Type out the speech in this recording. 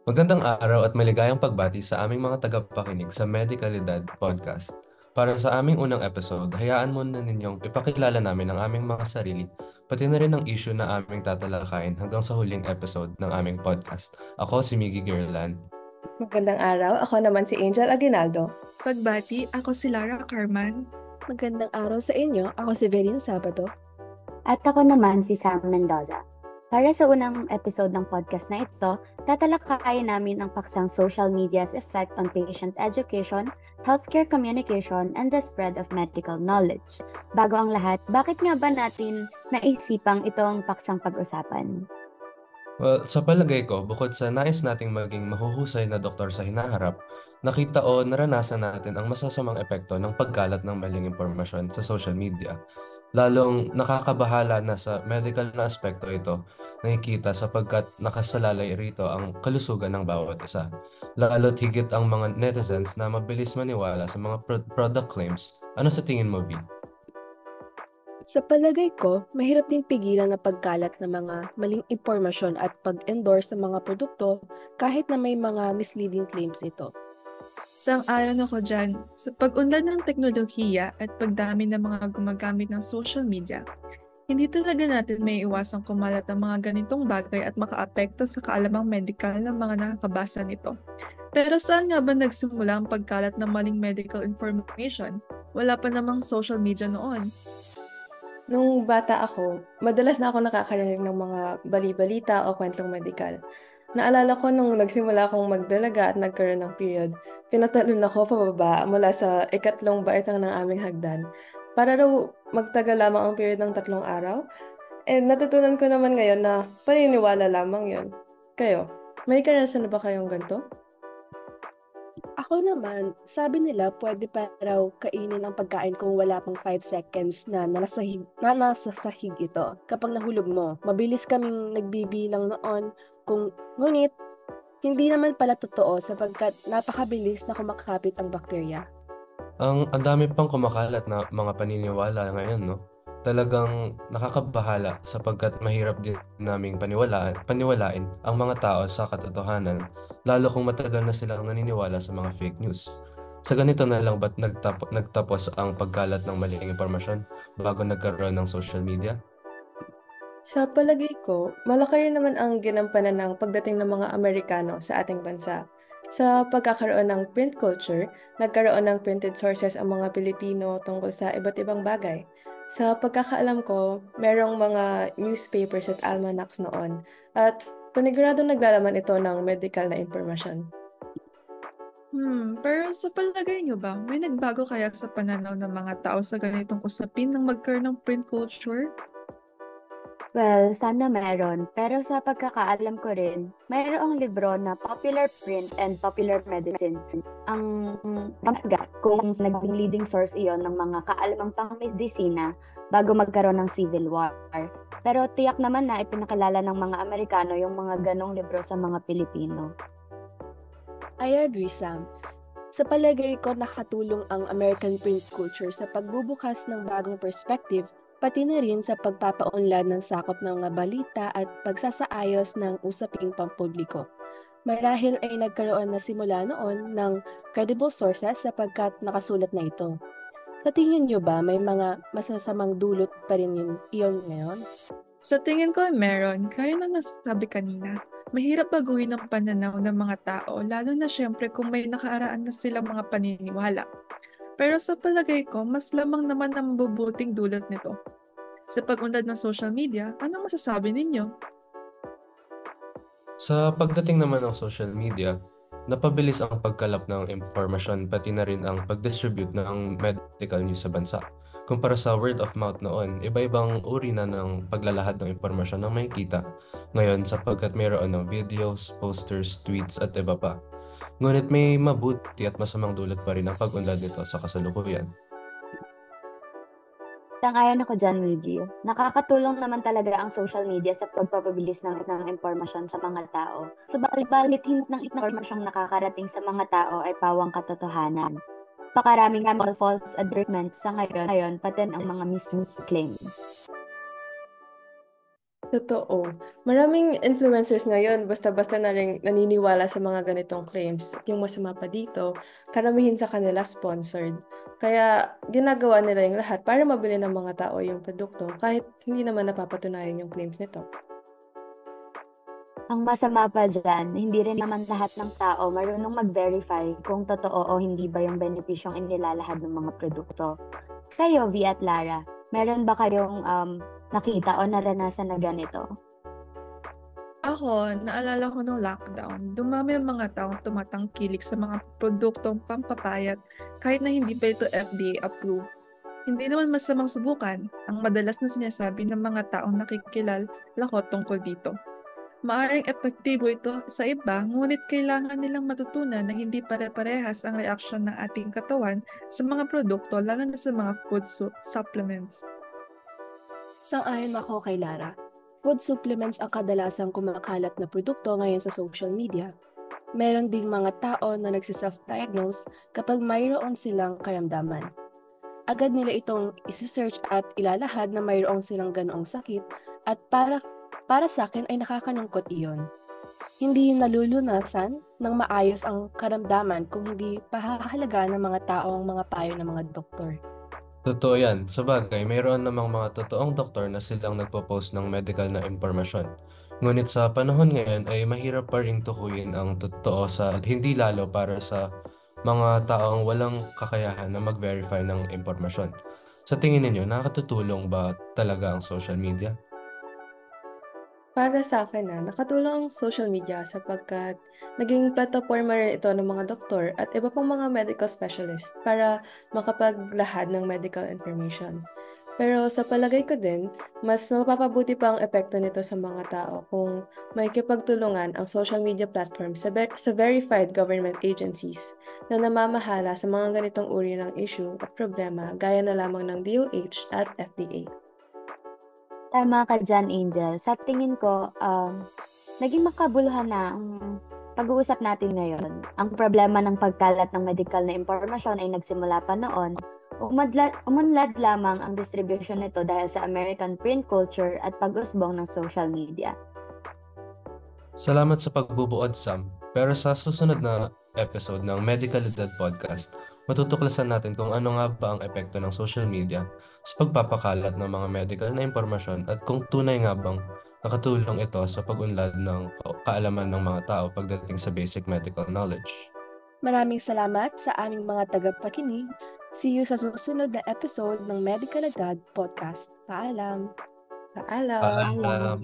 Magandang araw at maligayang pagbati sa aming mga tagapakinig sa Medicalidad Podcast. Para sa aming unang episode, hayaan mo na ninyong ipakilala namin ang aming mga sarili, pati na rin ang issue na aming tatalakayin hanggang sa huling episode ng aming podcast. Ako si Miggy Gerland. Magandang araw, ako naman si Angel Aguinaldo. Pagbati, ako si Lara Carman. Magandang araw sa inyo. Ako si Verine Sabato. At ako naman si Sam Mendoza. Para sa unang episode ng podcast na ito, tatalakayin namin ang paksang social media's effect on patient education, healthcare communication, and the spread of medical knowledge. Bago ang lahat, bakit nga ba natin naisipang itong paksang pag-usapan? Well, sa palagay ko, bukod sa nais nating maging mahuhusay na doktor sa hinaharap, nakita o naranasan natin ang masasamang epekto ng pagkalat ng maling impormasyon sa social media. Lalong nakakabahala na sa medical na aspekto ito, nakikita sapagkat nakasalalay rito ang kalusugan ng bawat isa. Lalo't higit ang mga netizens na mabilis maniwala sa mga product claims. Ano sa tingin mo, V? Sa palagay ko, mahirap ding pigilan na pagkalat ng mga maling impormasyon at pag-endorse ng mga produkto kahit na may mga misleading claims ito. Sang-ayon ako dyan. Sa pag-unlad ng teknolohiya at pagdami ng mga gumagamit ng social media, hindi talaga natin may iwasang kumalat ang mga ganitong bagay at makaapekto sa kaalamang medikal ng mga nakakabasa nito. Pero saan nga ba nagsimula ang pagkalat ng maling medical information? Wala pa namang social media noon. Nung bata ako, madalas na ako nakakarinig ng mga bali-balita o kwentong medikal. Naalala ko nung nagsimula akong magdalaga at nagkaroon ng period, pinatalon ako pababa mula sa ikatlong baitang ng aming hagdan. Para raw magtagal lamang ang period ng 3 araw. Natutunan ko naman ngayon na paniniwala lamang yon. Kayo, may karanasan na ba kayong ganito? Ako naman, sabi nila pwede pa raw kainin ang pagkain kung wala pang 5 seconds na nasa sahig ito. Kapag nahulog mo, mabilis kaming nagbibilang noon ngunit hindi naman pala totoo sapagkat napakabilis na kumakapit ang bakterya. Ang dami pang kumakalat na mga paniniwala ngayon, no? Talagang nakakabahala sapagkat mahirap din naming paniwalain ang mga tao sa katotohanan, lalo kung matagal na silang naniniwala sa mga fake news. Sa ganito na lang ba't nagtapos ang pagkalat ng maling impormasyon bago nagkaroon ng social media? Sa palagay ko, malaki rin naman ang ginampanan ng pagdating ng mga Amerikano sa ating bansa. Sa pagkakaroon ng print culture, nagkaroon ng printed sources ang mga Pilipino tungkol sa iba't ibang bagay. Sa pagkakaalam ko, merong mga newspapers at almanacs noon at paniguradong naglalaman ito ng medical na impormasyon. Pero sa palagay nyo ba, may nagbago kaya sa pananaw ng mga tao sa ganitong usapin nang magkaroon ng print culture? Well, sana meron. Pero sa pagkakaalam ko rin, mayroong libro na Popular Print and Popular Medicine. Ang pamagat kung naging leading source iyon ng mga kaalamang pang-medisina bago magkaroon ng Civil War. Pero tiyak naman na ipinakilala ng mga Amerikano yung mga ganong libro sa mga Pilipino. I agree, Sam. Sa palagay ko, nakatulong ang American print culture sa pagbubukas ng bagong perspective, pati na rin sa pagpapaunlad ng sakop ng mga balita at pagsasaayos ng usaping pampubliko. Marahil ay nagkaroon na simula noon ng credible sources sapagkat nakasulat na ito. Sa tingin nyo ba may mga masasamang dulot pa rin iyon ngayon? Sa tingin ko meron, kaya na nasabi kanina. Mahirap baguhin ang pananaw ng mga tao, lalo na syempre kung may nakaaraan na silang mga paniniwala. Pero sa palagay ko, mas lamang naman ang mabubuting dulot nito. Sa pag-unlad ng social media, anong masasabi ninyo? Sa pagdating naman ng social media, napabilis ang pagkalap ng impormasyon pati na rin ang pag-distribute ng medical news sa bansa. Kumpara sa word of mouth noon, iba-ibang uri na ng paglalahad ng impormasyon ang makikita ngayon sapagkat mayroon ng videos, posters, tweets at iba pa. Ngunit may mabuti at masamang dulot pa rin ang pag-unlad nito sa kasalukuyan. Sang-ayon ako dyan, Luigi. Nakakatulong naman talaga ang social media sa pagpapabilis ng impormasyon sa mga tao. Subalit hint ng impormasyong nakakarating sa mga tao ay pawang katotohanan. Pakarami nga mga false advertisements sa ngayon pati ang mga misleading claims. Totoo. Maraming influencers ngayon basta-basta na rin naniniwala sa mga ganitong claims. At yung masama pa dito, karamihan sa kanila sponsored. Kaya ginagawa nila yung lahat para mabili ng mga tao yung produkto kahit hindi naman napapatunayan yung claims nito. Ang masama pa dyan, hindi rin naman lahat ng tao marunong mag-verify kung totoo o hindi ba yung benepisyong inilalahad ng mga produkto. Kayo, V at Lara, meron ba kayong nakita o naranasan na ganito? Ako, naalala ko nung lockdown, dumami ang mga taong tumatangkilik sa mga produktong pampapayat kahit na hindi pa ito FDA approved. Hindi naman masamang subukan ang madalas na sinasabi ng mga taong nakikilala ko tungkol dito. Maaring epektibo ito sa iba, ngunit kailangan nilang matutunan na hindi pare-parehas ang reaksyon ng ating katawan sa mga produkto, lalo na sa mga food supplements. Sang-ayon ako kay Lara. Food supplements ang kadalasang kumakalat na produkto ngayon sa social media. Meron ding mga tao na nagsiself-diagnose kapag mayroon silang karamdaman. Agad nila itong isi-search at ilalahad na mayroong silang ganoong sakit at para sa akin ay nakakalungkot iyon. Hindi nalulunasan ng maayos ang karamdaman kung hindi pahahalaga ng mga tao ang mga payo ng mga doktor. Totoo yan. Sabagay, mayroon namang mga totoong doktor na silang nagpo-post ng medical na impormasyon. Ngunit sa panahon ngayon ay mahirap pa ring tukuyin ang totoo sa hindi lalo para sa mga taong walang kakayahan na mag-verify ng impormasyon. Sa tingin ninyo, nakatutulong ba talaga ang social media? Para sa akin nakatulong ang social media sapagkat naging plataporma rin ito ng mga doktor at iba pang mga medical specialist para makapaglahad ng medical information. Pero sa palagay ko din, mas mapapabuti pa ang epekto nito sa mga tao kung may kipagtulungan ang social media platform sa verified government agencies na namamahala sa mga ganitong uri ng issue at problema gaya na lamang ng DOH at FDA. Tama ka dyan, Angel. Sa tingin ko, naging makabuluhan na ang pag-uusap natin ngayon. Ang problema ng pagkalat ng medical na impormasyon ay nagsimula pa noon. Umunlad lamang ang distribution nito dahil sa American print culture at pag-usbong ng social media. Salamat sa pagbubuod, Sam. Pero sa susunod na episode ng Medical Edad Podcast, matutuklasan natin kung ano nga ba ang epekto ng social media sa pagpapakalat ng mga medical na impormasyon at kung tunay nga bang nakatulong ito sa pag-unlad ng kaalaman ng mga tao pagdating sa basic medical knowledge. Maraming salamat sa aming mga tagapakinig. See you sa susunod na episode ng Medical Agad Podcast. Paalam! Paalam! Paalam! Alam.